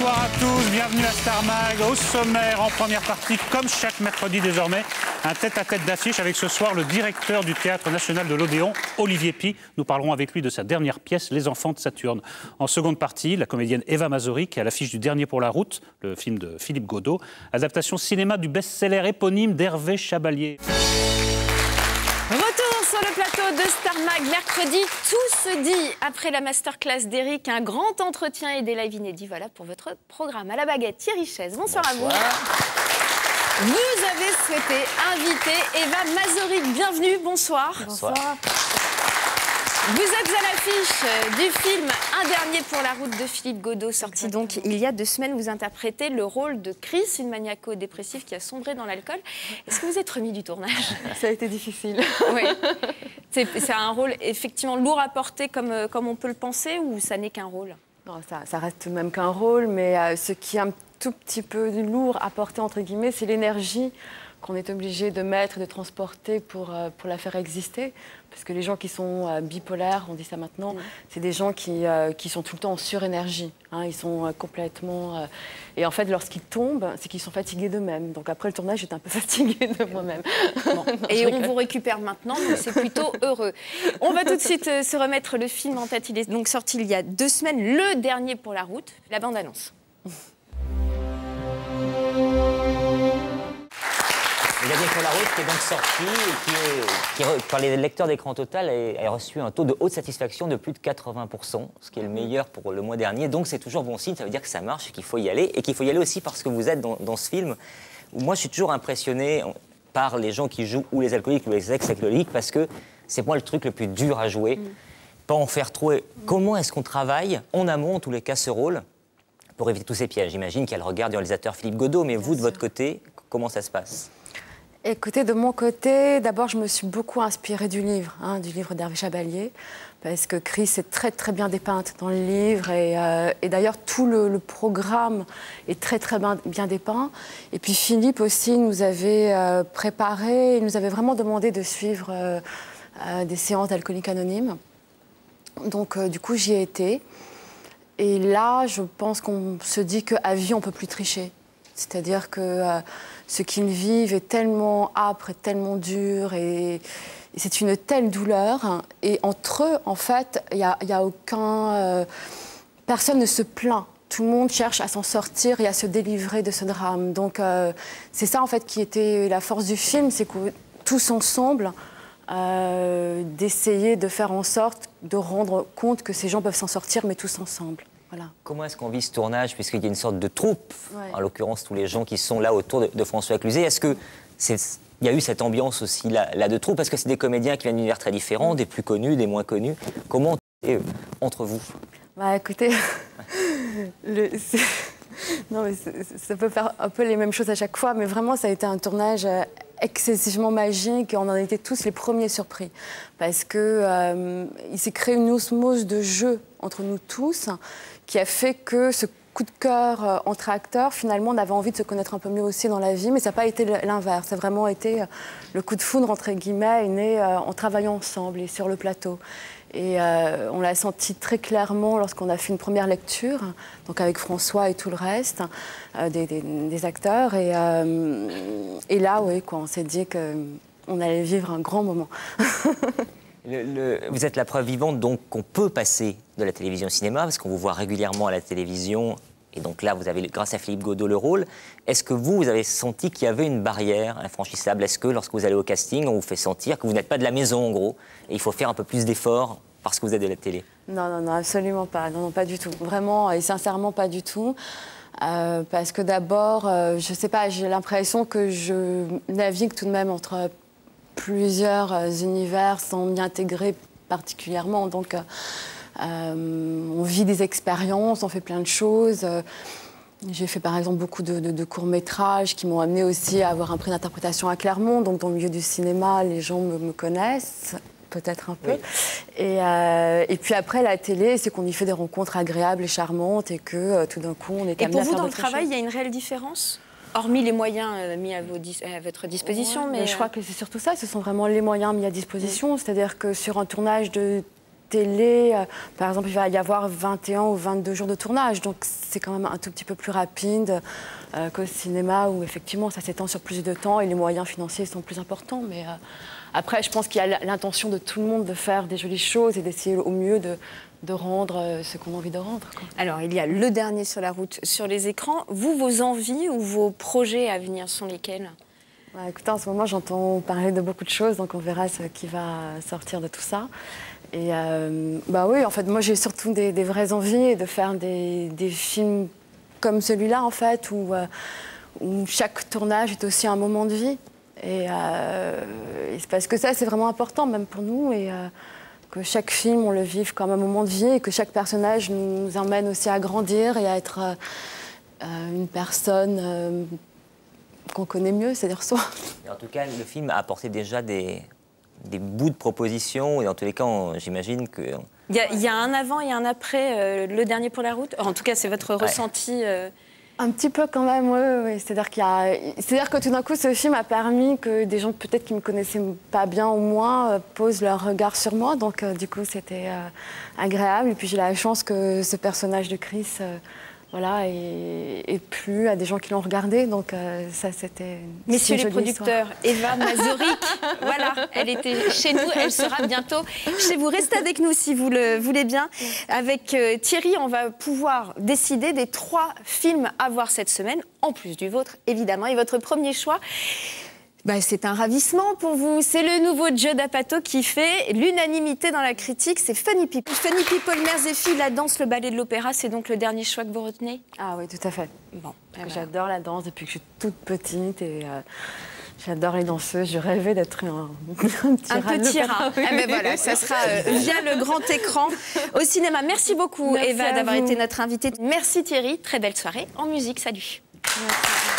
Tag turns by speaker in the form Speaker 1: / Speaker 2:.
Speaker 1: Bonsoir à tous, bienvenue à Star Mag. Au sommaire, en première partie, comme chaque mercredi désormais, un tête-à-tête d'affiche avec ce soir le directeur du Théâtre National de l'Odéon, Olivier Py. Nous parlerons avec lui de sa dernière pièce, Les Enfants de Saturne. En seconde partie, la comédienne Eva Mazory, qui est à l'affiche du Dernier pour la route, le film de Philippe Godot, adaptation cinéma du best-seller éponyme d'Hervé Chabalier.
Speaker 2: Retour sur le plateau de Star Mag, mercredi, tout se dit. Après la masterclass d'Éric, un grand entretien et des lives inédits. Voilà pour votre programme. À la baguette, Thierry Chaise, bonsoir à vous. Vous avez souhaité inviter Eva Mazory. Bienvenue, bonsoir.
Speaker 3: Bonsoir.
Speaker 2: Vous êtes à l'affiche du film Un dernier pour la route de Philippe Godot, sorti donc il y a 2 semaines. Vous interprétez le rôle de Chris, une maniaco-dépressive qui a sombré dans l'alcool. Est-ce que vous êtes remis du tournage?
Speaker 3: Ça a été difficile.
Speaker 2: Oui. C'est un rôle effectivement lourd à porter comme on peut le penser, ou ça n'est qu'un rôle?
Speaker 3: Non, ça reste tout de même qu'un rôle, mais ce qui est un tout petit peu lourd à porter, entre guillemets, c'est l'énergie qu'on est obligé de mettre et de transporter pour la faire exister. Parce que les gens qui sont bipolaires, on dit ça maintenant, c'est des gens qui sont tout le temps en surénergie. Hein, ils sont complètement... Et en fait, lorsqu'ils tombent, c'est qu'ils sont fatigués d'eux-mêmes. Donc après le tournage, j'étais un peu fatiguée de moi-même.
Speaker 2: Bon. Et on vous récupère maintenant, donc c'est plutôt heureux. On va tout de suite se remettre le film en tête. Il est donc sorti il y a 2 semaines, Le Dernier pour la route, la bande-annonce.
Speaker 4: Le Dernier pour la route qui est donc sorti et qui par les lecteurs d'écran total a reçu un taux de haute satisfaction de plus de 80%, ce qui est le meilleur pour le mois dernier. Donc c'est toujours bon signe, ça veut dire que ça marche, qu'il faut y aller. Et qu'il faut y aller aussi parce que vous êtes dans ce film où moi je suis toujours impressionné par les gens qui jouent ou les alcooliques ou les ex-alcooliques, parce que c'est moi le truc le plus dur à jouer. Pas en faire trop. Comment est-ce qu'on travaille en amont, en tous les cas, ce rôle pour éviter tous ces pièges? J'imagine qu'il y a le regard du réalisateur Philippe Godot, mais vous, de votre côté, comment ça se passe?
Speaker 3: Écoutez, de mon côté, d'abord, je me suis beaucoup inspirée du livre d'Hervé Chabalier, parce que Chris est très, très bien dépeinte dans le livre, et d'ailleurs, tout le programme est très, très bien dépeint. Et puis Philippe aussi nous avait préparé, il nous avait vraiment demandé de suivre des séances d'Alcooliques Anonymes. Donc, du coup, j'y ai été. Et là, je pense qu'on se dit qu'à vie, on ne peut plus tricher. C'est-à-dire que ce qu'ils vivent est tellement âpre et tellement dur, et c'est une telle douleur. Et entre eux, en fait, il y a aucun... personne ne se plaint. Tout le monde cherche à s'en sortir et à se délivrer de ce drame. Donc c'est ça, en fait, qui était la force du film, c'est que tous ensemble, d'essayer de faire en sorte de rendre compte que ces gens peuvent s'en sortir, mais tous ensemble. Voilà.
Speaker 4: Comment est-ce qu'on vit ce tournage, puisqu'il y a une sorte de troupe, en l'occurrence tous les gens qui sont là autour de François Cluzet? Est-ce qu'il y a eu cette ambiance aussi là de troupe? Parce que c'est des comédiens qui viennent d'univers très différents, des plus connus, des moins connus. Comment entre vous?
Speaker 3: Bah écoutez, non, mais ça peut faire un peu les mêmes choses à chaque fois, mais vraiment ça a été un tournage excessivement magique, et on en était tous les premiers surpris, parce que il s'est créé une osmose de jeu entre nous tous qui a fait que ce coup de cœur entre acteurs, finalement, on avait envie de se connaître un peu mieux aussi dans la vie, mais ça n'a pas été l'inverse. Ça a vraiment été le coup de foudre, entre guillemets, est né en travaillant ensemble et sur le plateau. Et on l'a senti très clairement lorsqu'on a fait une première lecture, donc avec François et tout le reste, des acteurs. Et là, oui, quoi, on s'est dit qu'on allait vivre un grand moment.
Speaker 4: Vous êtes la preuve vivante donc qu'on peut passer de la télévision au cinéma, parce qu'on vous voit régulièrement à la télévision, et donc là vous avez, grâce à Philippe Godot, le rôle. Est-ce que vous avez senti qu'il y avait une barrière infranchissable? Est-ce que lorsque vous allez au casting, on vous fait sentir que vous n'êtes pas de la maison en gros, et il faut faire un peu plus d'efforts parce que vous êtes de la télé?
Speaker 3: Non, absolument pas. Non, pas du tout. Vraiment et sincèrement pas du tout. Parce que d'abord, je sais pas, j'ai l'impression que je navigue tout de même entre plusieurs univers sans m'y intégrer particulièrement. Donc, on vit des expériences, on fait plein de choses. J'ai fait par exemple beaucoup de courts-métrages qui m'ont amené aussi à avoir un prix d'interprétation à Clermont. Donc, dans le milieu du cinéma, les gens me connaissent. Peut-être un peu. Oui. Et puis après, la télé, c'est qu'on y fait des rencontres agréables et charmantes, et que tout d'un coup, on est amené à faire d'autres choses.
Speaker 2: Et pour vous, dans le travail, il y a une réelle différence? Hormis les moyens mis à votre disposition.
Speaker 3: Ouais, mais je crois que c'est surtout ça, ce sont vraiment les moyens mis à disposition. C'est-à-dire que sur un tournage de télé, par exemple, il va y avoir 21 ou 22 jours de tournage, donc c'est quand même un tout petit peu plus rapide qu'au cinéma, où effectivement ça s'étend sur plus de temps et les moyens financiers sont plus importants. Mais après, je pense qu'il y a l'intention de tout le monde de faire des jolies choses et d'essayer au mieux de rendre ce qu'on a envie de rendre, quoi.
Speaker 2: Alors, il y a Le Dernier sur la route sur les écrans. Vous, vos envies ou vos projets à venir sont lesquels ?
Speaker 3: Écoutez, en ce moment, j'entends parler de beaucoup de choses, donc on verra ce qui va sortir de tout ça. Et oui, en fait, moi, j'ai surtout des vraies envies de faire des films comme celui-là, en fait, où chaque tournage est aussi un moment de vie. Et c'est parce que ça, c'est vraiment important, même pour nous, et que chaque film, on le vive comme un moment de vie, et que chaque personnage nous emmène aussi à grandir et à être une personne qu'on connaît mieux, c'est-à-dire soi.
Speaker 4: En tout cas, le film a apporté déjà des bouts de propositions, et dans tous les cas, j'imagine que...
Speaker 2: Il y a un avant et un après Le Dernier pour la route. En tout cas, c'est votre ressenti.
Speaker 3: Un petit peu quand même, oui. C'est-à-dire que tout d'un coup, ce film a permis que des gens peut-être qui ne me connaissaient pas bien ou moins posent leur regard sur moi. Donc du coup, c'était agréable. Et puis j'ai la chance que ce personnage de Chris ait plu à des gens qui l'ont regardé. Donc ça, c'était...
Speaker 2: Messieurs les producteurs, Eva Mazurek, voilà, elle était chez nous, elle sera bientôt chez vous. Restez avec nous si vous le voulez bien. Avec Thierry, on va pouvoir décider des 3 films à voir cette semaine, en plus du vôtre, évidemment. Et votre premier choix, c'est un ravissement pour vous. C'est le nouveau Judd Apatow qui fait l'unanimité dans la critique. C'est Funny People. Funny People, Mères et filles, la danse, le ballet de l'opéra, c'est donc le dernier choix que vous retenez ?
Speaker 3: Ah oui, tout à fait.
Speaker 2: Bon,
Speaker 3: j'adore la danse depuis que je suis toute petite et j'adore les danseuses. Je rêvais d'être un petit rat.
Speaker 2: Voilà, ça sera via le grand écran au cinéma. Merci beaucoup, Eva, d'avoir été notre invitée. Merci Thierry. Très belle soirée en musique. Salut.
Speaker 3: Merci.